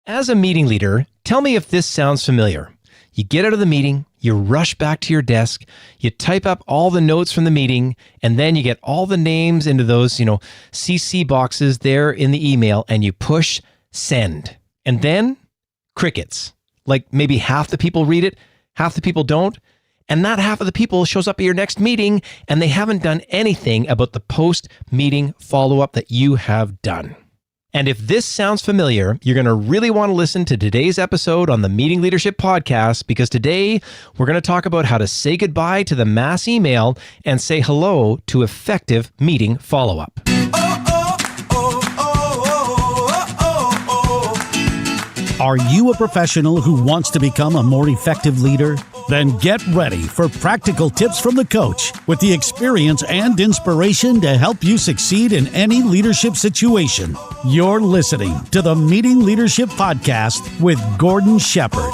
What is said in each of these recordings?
As a meeting leader, tell me if this sounds familiar. You get out of the meeting, you rush back to your desk, you type up all the notes from the meeting, and then you get all the names into those, CC boxes there in the email, and you push send. And then crickets. Like maybe half the people read it, half the people don't, and that half of the people shows up at your next meeting, and they haven't done anything about the post-meeting follow-up that you have done. And if this sounds familiar, you're going to really want to listen to today's episode on the Meeting Leadership Podcast, because today we're going to talk about how to say goodbye to the mass email and say hello to effective meeting follow-up. Are you a professional who wants to become a more effective leader? Then get ready for practical tips from the coach with the experience and inspiration to help you succeed in any leadership situation. You're listening to the Meeting Leadership Podcast with Gordon Shepherd.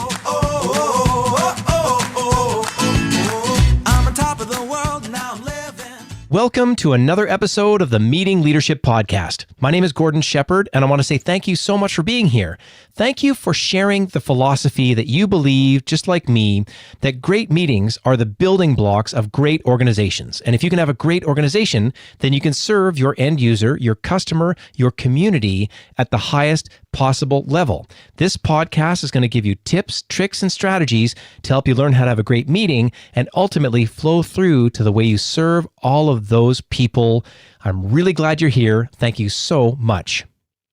Welcome to another episode of the Meeting Leadership Podcast. My name is Gordon Shepherd, and I want to say thank you so much for being here. Thank you for sharing the philosophy that you believe, just like me, that great meetings are the building blocks of great organizations. And if you can have a great organization, then you can serve your end user, your customer, your community at the highest possible level. This podcast is going to give you tips, tricks, and strategies to help you learn how to have a great meeting and ultimately flow through to the way you serve all of those people. I'm really glad you're here. Thank you so much.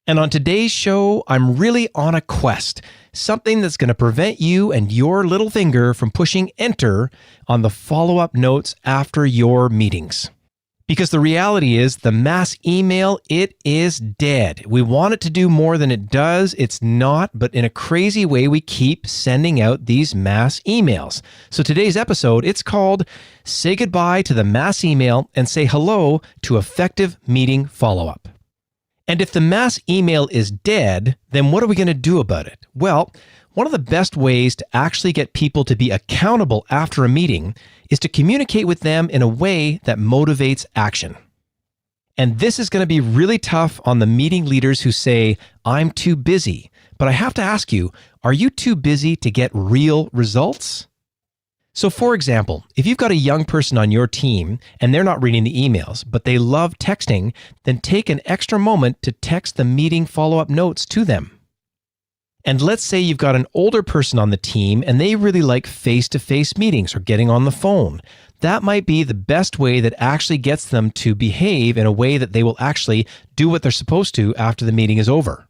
And on today's show, I'm really on a quest, something that's going to prevent you and your little finger from pushing enter on the follow-up notes after your meetings. Because the reality is, the mass email, it is dead. We want it to do more than it does. It's not, but in a crazy way, we keep sending out these mass emails. So today's episode, it's called Say Goodbye to the Mass Email and Say Hello to Effective Meeting Follow-Up. And if the mass email is dead, then what are we going to do about it? Well, one of the best ways to actually get people to be accountable after a meeting is to communicate with them in a way that motivates action. And this is going to be really tough on the meeting leaders who say, I'm too busy. But I have to ask you, are you too busy to get real results? So for example, if you've got a young person on your team and they're not reading the emails, but they love texting, then take an extra moment to text the meeting follow-up notes to them. And let's say you've got an older person on the team and they really like face-to-face meetings or getting on the phone. That might be the best way that actually gets them to behave in a way that they will actually do what they're supposed to after the meeting is over.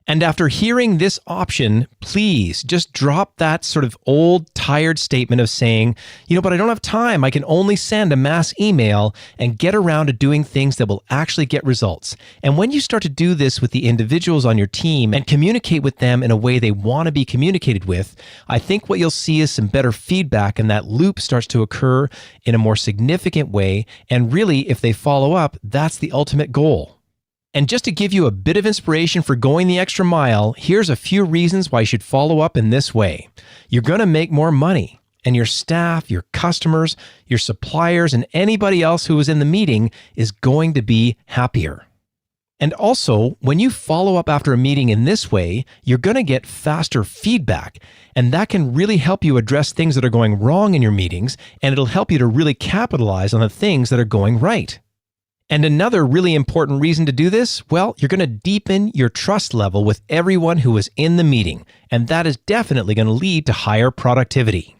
And after hearing this option, please just drop that sort of old, tired statement of saying, but I don't have time. I can only send a mass email, and get around to doing things that will actually get results. And when you start to do this with the individuals on your team and communicate with them in a way they want to be communicated with, I think what you'll see is some better feedback, and that loop starts to occur in a more significant way. And really, if they follow up, that's the ultimate goal. And just to give you a bit of inspiration for going the extra mile, here's a few reasons why you should follow up in this way. You're going to make more money, and your staff, your customers, your suppliers, and anybody else who is in the meeting is going to be happier. And also, when you follow up after a meeting in this way, you're going to get faster feedback, and that can really help you address things that are going wrong in your meetings, and it'll help you to really capitalize on the things that are going right. And another really important reason to do this, well, you're going to deepen your trust level with everyone who is in the meeting, and that is definitely going to lead to higher productivity.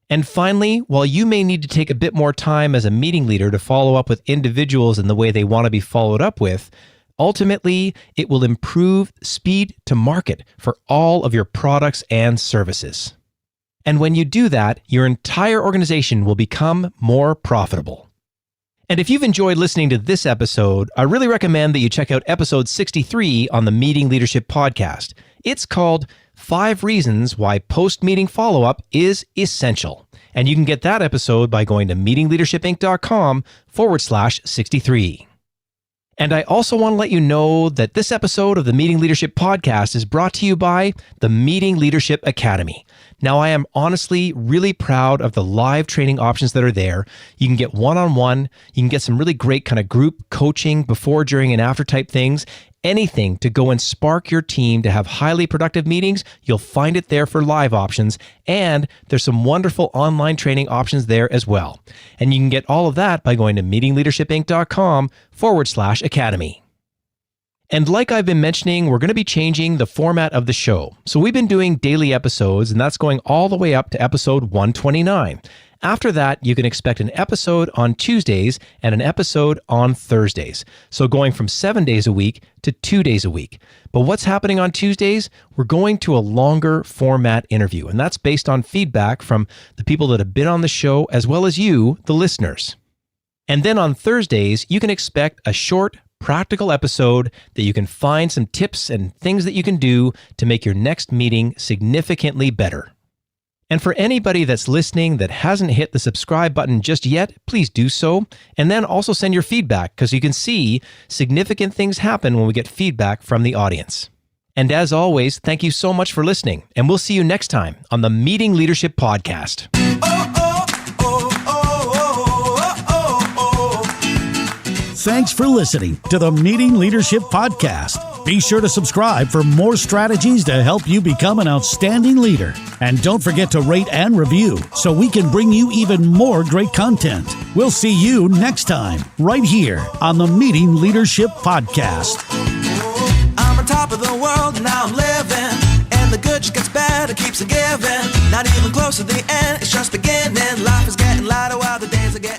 And finally, while you may need to take a bit more time as a meeting leader to follow up with individuals in the way they want to be followed up with, ultimately, it will improve speed to market for all of your products and services. And when you do that, your entire organization will become more profitable. And if you've enjoyed listening to this episode, I really recommend that you check out episode 63 on the Meeting Leadership Podcast. It's called 5 Reasons Why Post-Meeting Follow-Up is Essential. And you can get that episode by going to meetingleadershipinc.com/63. And I also want to let you know that this episode of the Meeting Leadership Podcast is brought to you by the Meeting Leadership Academy. Now, I am honestly really proud of the live training options that are there. You can get one-on-one, you can get some really great kind of group coaching before, during, and after type things. Anything to go and spark your team to have highly productive meetings, you'll find it there for live options. And there's some wonderful online training options there as well. And you can get all of that by going to meetingleadershipinc.com/academy. And like I've been mentioning, we're going to be changing the format of the show. So we've been doing daily episodes, and that's going all the way up to episode 129. After that, you can expect an episode on Tuesdays and an episode on Thursdays. So going from 7 days a week to 2 days a week. But what's happening on Tuesdays? We're going to a longer format interview, and that's based on feedback from the people that have been on the show, as well as you, the listeners. And then on Thursdays, you can expect a short, practical episode that you can find some tips and things that you can do to make your next meeting significantly better. And for anybody that's listening that hasn't hit the subscribe button just yet, please do so. And then also send your feedback, because you can see significant things happen when we get feedback from the audience. And as always, thank you so much for listening, and we'll see you next time on the Meeting Leadership Podcast. Thanks for listening to the Meeting Leadership Podcast. Be sure to subscribe for more strategies to help you become an outstanding leader. And don't forget to rate and review so we can bring you even more great content. We'll see you next time, right here on the Meeting Leadership Podcast. I'm on top of the world and now I'm living. And the good just gets better, keeps on giving. Not even close to the end, it's just beginning. Life is getting lighter while the days are getting